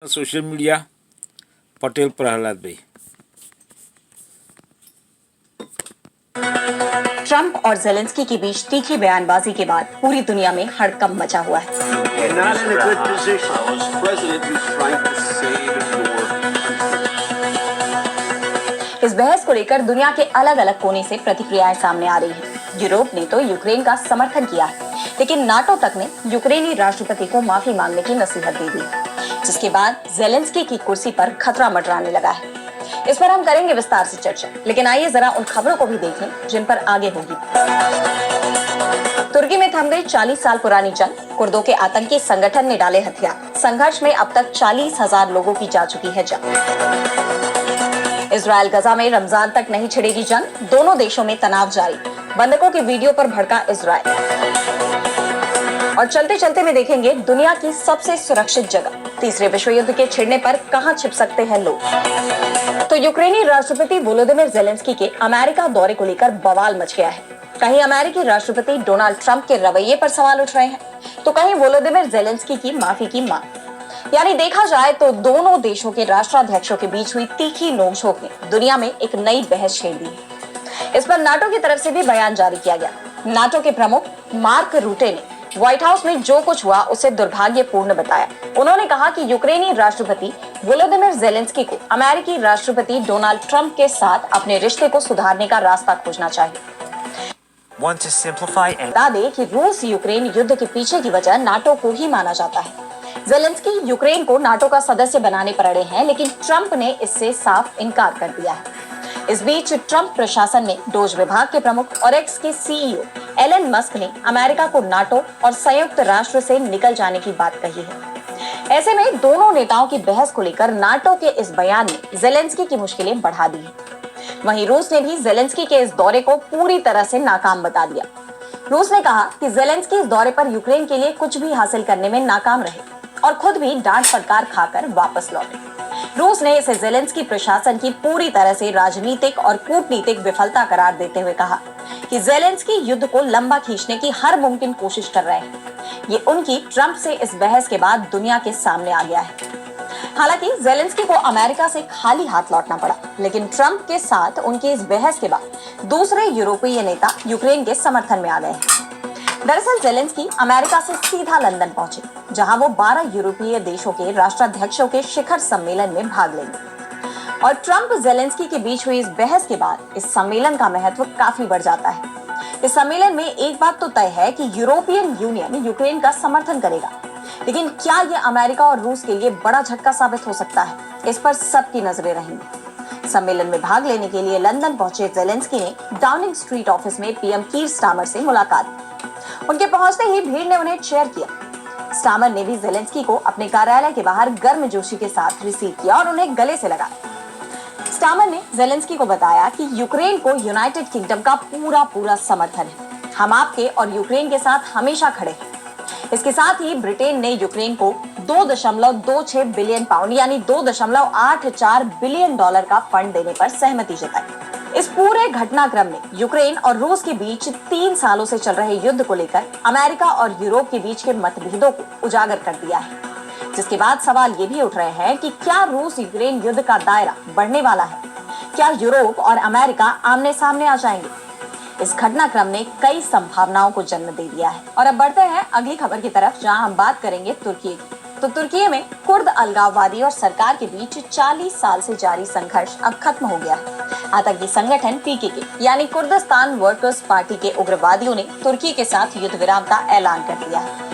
Social media Patel Prahlad भाई। Trump और Zelensky के बीच तीखी बयानबाजी के बाद पूरी दुनिया में हड़कंप मचा हुआ है। इस बहस को लेकर दुनिया के अलग अलग कोने से प्रतिक्रियाएं सामने आ रही हैं। यूरोप ने तो यूक्रेन का समर्थन किया है, लेकिन नाटो तक ने यूक्रेनी राष्ट्रपति को माफी मांगने की नसीहत दे दी, जिसके बाद जेलेंस्की की कुर्सी पर खतरा मंडराने लगा है। इस पर हम करेंगे विस्तार से चर्चा, लेकिन आइए जरा उन खबरों को भी देख लें जिन पर आगे होगी। तुर्की में थम गई 40 साल पुरानी जंग, कुर्दों के आतंकी संगठन ने डाले हथियार। संघर्ष में अब तक 40,000 लोगों की जा चुकी है जान। इजराइल गजा में रमजान तक नहीं छिड़ेगी जंग, दोनों देशों में तनाव जारी। बंधकों की वीडियो पर भड़का इजराइल। और चलते चलते में देखेंगे दुनिया की सबसे सुरक्षित जगह, तीसरे विश्व युद्ध के छिड़ने पर कहां छिप सकते हैं लोग। तो यूक्रेनी राष्ट्रपति वोलोदिमिर जेलेंस्की के अमेरिका दौरे को लेकर बवाल मच गया है। कहीं अमेरिकी राष्ट्रपति डोनाल्ड ट्रंप के रवैये पर सवाल उठ रहे हैं, तो कहीं वोलोदिमिर जेलेंस्की की माफी की मांग। यानी देखा जाए तो दोनों देशों के राष्ट्राध्यक्षों के बीच हुई तीखी नोकझोंक ने दुनिया में एक नई बहस छेड़ दी है। इस पर नाटो की तरफ से भी बयान जारी किया गया। नाटो के प्रमुख मार्क रूटे ने व्हाइट हाउस में जो कुछ हुआ उसे दुर्भाग्यपूर्ण बताया। उन्होंने कहा कि यूक्रेनी राष्ट्रपति वोलोदिमिर जेलेंस्की को अमेरिकी राष्ट्रपति डोनाल्ड ट्रंप के साथ अपने रिश्ते को सुधारने का रास्ता खोजना चाहिए। बता दें कि रूस यूक्रेन युद्ध के पीछे की वजह नाटो को ही माना जाता है। जेलेंस्की यूक्रेन को नाटो का सदस्य बनाने पर अड़े हैं, लेकिन ट्रंप ने इससे साफ इनकार कर दिया है। इस बीच ट्रंप प्रशासन ने डोज विभाग के प्रमुख और एक्स के सीईओ एलन मस्क ने अमेरिका को नाटो और संयुक्त राष्ट्र से निकल जाने की बात कही है। ऐसे में दोनों नेताओं की बहस को लेकर नाटो के इस बयान ने जेलेंस्की की मुश्किलें बढ़ा दी है। वहीं रूस ने भी जेलेंस्की के इस दौरे को पूरी तरह से नाकाम बता दिया। रूस ने कहा कि जेलेंस्की इस दौरे पर यूक्रेन के लिए कुछ भी हासिल करने में नाकाम रहे और खुद भी डांट फटकार खाकर वापस लौटे। रूस ने इसे जेलेंस्की प्रशासन की पूरी तरह से राजनीतिक और कूटनीतिक विफलता करार देते हुए कहा कि जेलेंस्की युद्ध को लंबा खींचने की हर मुमकिन कोशिश कर रहे हैं। ये उनकी ट्रंप से इस बहस के बाद दुनिया के सामने आ गया है। हालांकि जेलेंस्की को अमेरिका से खाली हाथ लौटना पड़ा, लेकिन ट्रंप के साथ उनकी इस बहस के बाद दूसरे यूरोपीय नेता यूक्रेन के समर्थन में आ गए हैं। दरअसल जेलेंस्की अमेरिका से सीधा लंदन पहुंचे, जहां वो 12 यूरोपीय देशों के राष्ट्राध्यक्षों के शिखर सम्मेलन में भाग लेंगे। और ट्रंप जेलेंस्की के बीच हुई इस बहस के बाद इस सम्मेलन का महत्व काफी बढ़ जाता है। इस सम्मेलन में एक बात तो तय है कि यूरोपियन यूनियन यूक्रेन का समर्थन करेगा, लेकिन क्या ये अमेरिका और रूस के लिए बड़ा झटका साबित हो सकता है, इस पर सबकी नजरें रहेंगी। सम्मेलन में भाग लेने के लिए लंदन पहुंचे जेलेंस्की ने डाउनिंग स्ट्रीट ऑफिस में पीएम कीर स्टारमर से मुलाकात की। उनके पहुंचते ही भीड़ ने उन्हें चेयर किया। स्टारमर ने भी जेलेंस्की को अपने कार्यालय के बाहर गर्मजोशी के साथ रिसीव किया और उन्हें गले से लगाया। स्टारमर ने जेलेंस्की को बताया कि यूक्रेन को यूनाइटेड किंगडम का पूरा समर्थन है। हम आपके और यूक्रेन के साथ हमेशा खड़े हैं। इसके साथ ही ब्रिटेन ने यूक्रेन को 2.26 बिलियन पाउंड यानी $2.84 बिलियन का फंड देने पर सहमति जताई। इस पूरे घटनाक्रम ने यूक्रेन और रूस के बीच 3 सालों से चल रहे युद्ध को लेकर अमेरिका और यूरोप के बीच के मतभेदों को उजागर कर दिया है, जिसके बाद सवाल ये भी उठ रहे हैं कि क्या रूस यूक्रेन युद्ध का दायरा बढ़ने वाला है? क्या यूरोप और अमेरिका आमने सामने आ जाएंगे? इस घटनाक्रम ने कई संभावनाओं को जन्म दे दिया है। और अब बढ़ते हैं अगली खबर की तरफ, जहां हम बात करेंगे तुर्की की। तो तुर्की में कुर्द अलगाववादी और सरकार के बीच 40 साल से जारी संघर्ष अब खत्म हो गया है। आतंकी संगठन पीकेके यानी कुर्दिस्तान वर्कर्स पार्टी के उग्रवादियों ने तुर्की के साथ युद्ध विराम का ऐलान कर दिया है।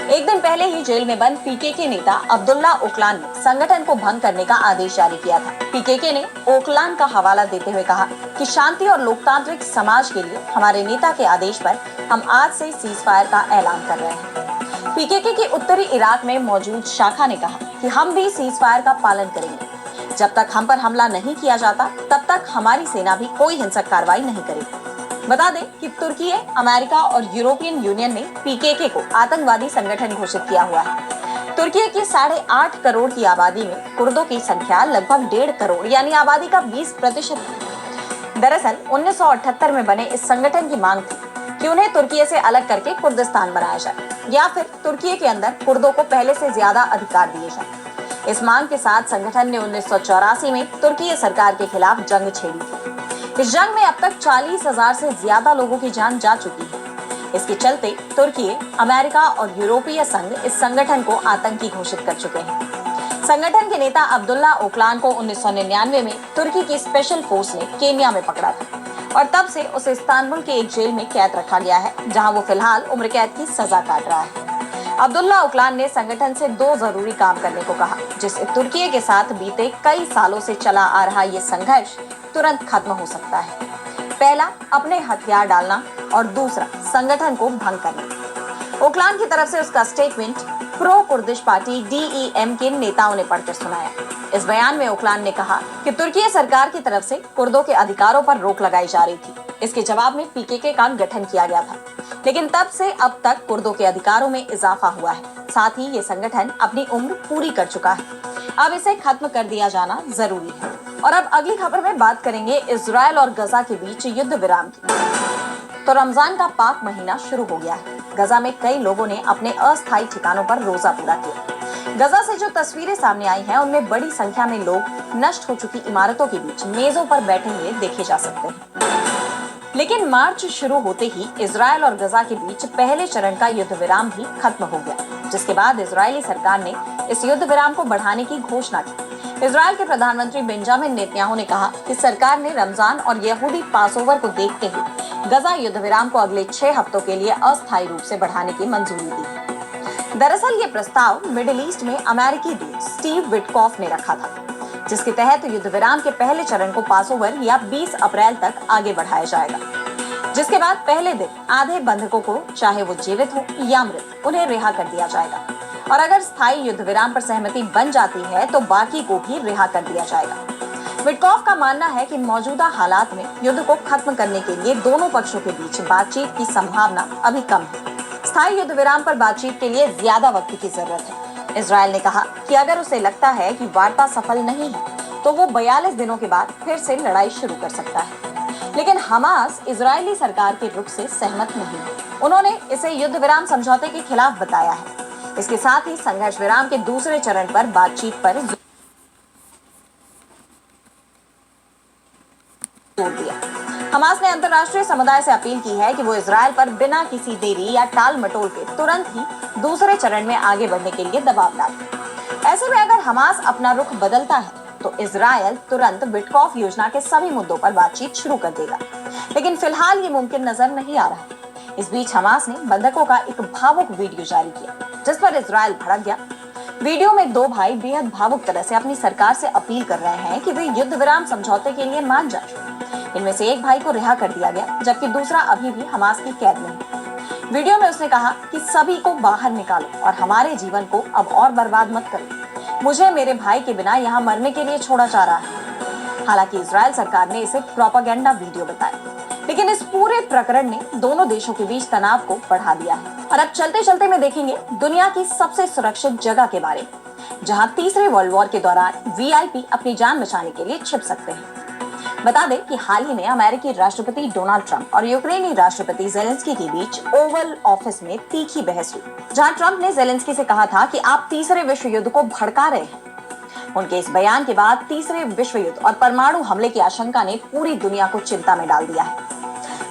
एक दिन पहले ही जेल में बंद पीकेके नेता अब्दुल्ला ओकलान ने संगठन को भंग करने का आदेश जारी किया था। पीकेके ने ओकलान का हवाला देते हुए कहा कि शांति और लोकतांत्रिक समाज के लिए हमारे नेता के आदेश पर हम आज से सीज फायर का ऐलान कर रहे हैं। पीकेके की उत्तरी इराक में मौजूद शाखा ने कहा कि हम भी सीज फायर का पालन करेंगे। जब तक हम पर हमला नहीं किया जाता, तब तक हमारी सेना भी कोई हिंसक कार्रवाई नहीं करेगी। बता दें कि तुर्की, अमेरिका और यूरोपियन यूनियन ने पीकेके को आतंकवादी संगठन घोषित किया हुआ है। तुर्की की 8.5 करोड़ की आबादी में कुर्दों की संख्या लगभग 1.5 करोड़ यानी आबादी का 20% है। दरअसल 1978 में बने इस संगठन की मांग थी कि उन्हें तुर्की से अलग करके कुर्दिस्तान बनाया जाए या फिर तुर्की के अंदर कुर्दों को पहले से ज्यादा अधिकार दिए जाए। इस मांग के साथ संगठन ने 1984 में तुर्की सरकार के खिलाफ जंग छेड़ी थी। इस जंग में अब तक 40,000 से ज्यादा लोगों की जान जा चुकी है। इसके चलते तुर्की, अमेरिका और यूरोपीय संघ इस संगठन को आतंकी घोषित कर चुके हैं। संगठन के नेता अब्दुल्ला ओकलान को 1999 में तुर्की की स्पेशल फोर्स ने केन्या में पकड़ा था और तब से उसे इस्तांबुल के एक जेल में कैद रखा गया है, जहां वो फिलहाल उम्र कैद की सजा काट रहा है। अब्दुल्ला ओकलान ने संगठन से 2 जरूरी काम करने को कहा, जिससे तुर्की के साथ बीते कई सालों से चला आ रहा ये संघर्ष तुरंत खत्म हो सकता है। पहला, अपने हथियार डालना और दूसरा, संगठन को भंग करना। ओकलान की तरफ से उसका statement pro Kurdish party DEM के नेताओं ने पढ़कर सुनाया। इस बयान में ओकलान ने कहा कि तुर्की सरकार की तरफ से कुर्दों के अधिकारों पर रोक लगाई जा रही थी। इसके जवाब में PKK का गठन किया गया था, लेकिन तब से अब तक कुर्दों के अधिकारों में इजाफा हुआ है। साथ ही ये संगठन अपनी उम्र पूरी कर चुका है। अब इसे खत्म कर दिया जाना जरूरी है। और अब अगली खबर में बात करेंगे इजराइल और गजा के बीच युद्ध विराम की। तो रमजान का पाक महीना शुरू हो गया है। गजा में कई लोगों ने अपने अस्थायी ठिकानों पर रोजा पूरा किया। गजा से जो तस्वीरें सामने आई हैं, उनमें बड़ी संख्या में लोग नष्ट हो चुकी इमारतों के बीच मेजों पर बैठे हुए देखे जा सकते हैं। लेकिन मार्च शुरू होते ही इजराइल और गजा के बीच पहले चरण का युद्ध विराम भी खत्म हो गया, जिसके बाद इजरायली सरकार ने इस युद्ध विराम को बढ़ाने की घोषणा की। इजराइल के प्रधानमंत्री बेंजामिन नेतन्याहू ने कहा कि सरकार ने रमजान और यहूदी पासओवर को देखते हुए गजा युद्ध विराम को अगले 6 हफ्तों के लिए अस्थायी रूप से बढ़ाने की मंजूरी दी। दरअसल ये प्रस्ताव मिडिल ईस्ट में अमेरिकी दूत स्टीव विटकॉफ ने रखा था, जिसके तहत युद्ध विराम के पहले चरण को पासओवर या 20 अप्रैल तक आगे बढ़ाया जाएगा, जिसके बाद पहले दिन आधे बंधकों को, चाहे वो जीवित हो या मृत, उन्हें रिहा कर दिया जाएगा और अगर स्थायी युद्ध विराम पर सहमति बन जाती है तो बाकी को भी रिहा कर दिया जाएगा। विटकॉफ का मानना है कि मौजूदा हालात में युद्ध को खत्म करने के लिए दोनों पक्षों के बीच बातचीत की संभावना अभी कम है। स्थायी युद्ध विराम पर बातचीत के लिए ज्यादा वक्त की जरूरत है। इजराइल ने कहा कि अगर उसे लगता है कि वार्ता सफल नहीं है तो वो 42 दिनों के बाद फिर से लड़ाई शुरू कर सकता है। लेकिन हमास इजरायली सरकार के रुख से सहमत नहीं है। उन्होंने इसे युद्ध विराम समझौते के खिलाफ बताया है। इसके साथ ही संघर्ष विराम के दूसरे चरण पर बातचीत पर जोर दिया। हमास ने अंतर्राष्ट्रीय समुदाय से अपील की है कि वो इजराइल पर बिना किसी देरी या टाल मटोल के तुरंत ही दूसरे चरण में आगे बढ़ने के लिए दबाव डाले। ऐसे में अगर हमास अपना रुख बदलता है तो इजराइल तुरंत विटकॉफ योजना के सभी मुद्दों पर बातचीत शुरू कर देगा, लेकिन फिलहाल ये मुमकिन नजर नहीं आ रहा। इस बीच हमास ने बंधकों का एक भावुक वीडियो जारी किया, जिस पर इजराइल भड़क गया। वीडियो में 2 भाई बेहद भावुक तरह से अपनी सरकार से अपील कर रहे हैं कि वे युद्ध विराम समझौते के लिए मान जाए। इनमें से एक भाई को रिहा कर दिया गया, जबकि दूसरा अभी भी हमास की कैद में है। वीडियो में उसने कहा कि सभी को बाहर निकालो और हमारे जीवन को अब और बर्बाद मत करो। मुझे मेरे भाई के बिना यहाँ मरने के लिए छोड़ा जा रहा है। हालांकि इजराइल सरकार ने इसे प्रोपेगेंडा वीडियो बताया, लेकिन इस पूरे प्रकरण ने दोनों देशों के बीच तनाव को बढ़ा दिया है। और अब चलते चलते में देखेंगे दुनिया की सबसे सुरक्षित जगह के बारे में, जहां तीसरे वर्ल्ड वॉर के दौरान VIP अपनी जान बचाने के लिए छिप सकते हैं। बता दें कि हाल ही में अमेरिकी राष्ट्रपति डोनाल्ड ट्रंप और यूक्रेनी राष्ट्रपति जेलेंस्की के बीच ओवल ऑफिस में तीखी बहस हुई, जहां ट्रंप ने जेलेंस्की से कहा था कि आप तीसरे विश्व युद्ध को भड़का रहे हैं। उनके इस बयान के बाद तीसरे विश्व युद्ध और परमाणु हमले की आशंका ने पूरी दुनिया को चिंता में डाल दिया है।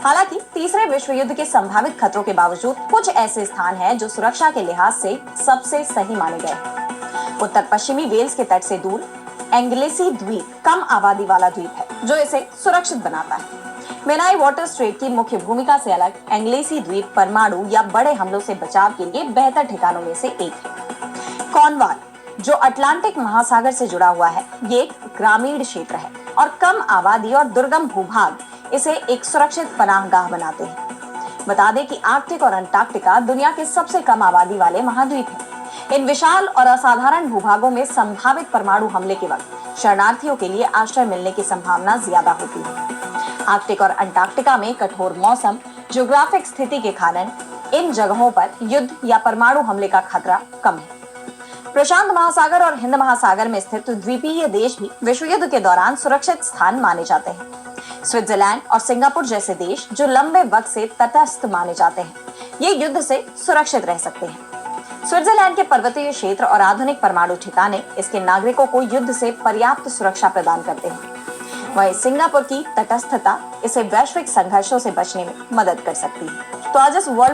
हालांकि तीसरे विश्व युद्ध के संभावित खतरों के बावजूद कुछ ऐसे स्थान हैं जो सुरक्षा के लिहाज से सबसे सही माने गए हैं। उत्तर पश्चिमी वेल्स के तट से दूर एंग्लेसी द्वीप कम आबादी वाला द्वीप है, जो इसे सुरक्षित बनाता है। मेनाई वाटर स्ट्रेट की मुख्य भूमिका से अलग एंग्लेसी द्वीप परमाणु या बड़े हमलों से बचाव के लिए बेहतर ठिकानों में से एक है। कॉर्नवाल, जो अटलांटिक महासागर से जुड़ा हुआ है, ये एक ग्रामीण क्षेत्र है और कम आबादी और दुर्गम भूभाग इसे एक सुरक्षित पनाहगाह बनाते हैं। बता दें कि आर्कटिक और अंटार्कटिका दुनिया के सबसे कम आबादी वाले महाद्वीप हैं। इन विशाल और असाधारण भूभागों में संभावित परमाणु हमले के वक्त शरणार्थियों के लिए आश्रय मिलने की संभावना ज्यादा होती है। आर्कटिक और अंटार्कटिका में कठोर मौसम, ज्योग्राफिक स्थिति के कारण इन जगहों पर युद्ध या परमाणु हमले का खतरा कम है। प्रशांत महासागर और हिंद महासागर में स्थित द्वीपीय देश भी विश्व युद्ध के दौरान सुरक्षित स्थान माने जाते हैं। स्विट्जरलैंड और सिंगापुर जैसे देश, जो लंबे वक्त से तटस्थ माने जाते हैं, ये युद्ध से सुरक्षित रह सकते हैं। स्विट्जरलैंड के पर्वतीय क्षेत्र और आधुनिक परमाणु ठिकाने इसके नागरिकों को युद्ध से पर्याप्त सुरक्षा प्रदान करते हैं। वहीं सिंगापुर की तटस्थता इसे वैश्विक संघर्षों से बचने में मदद कर सकती है। तो आज इस वर्ल्ड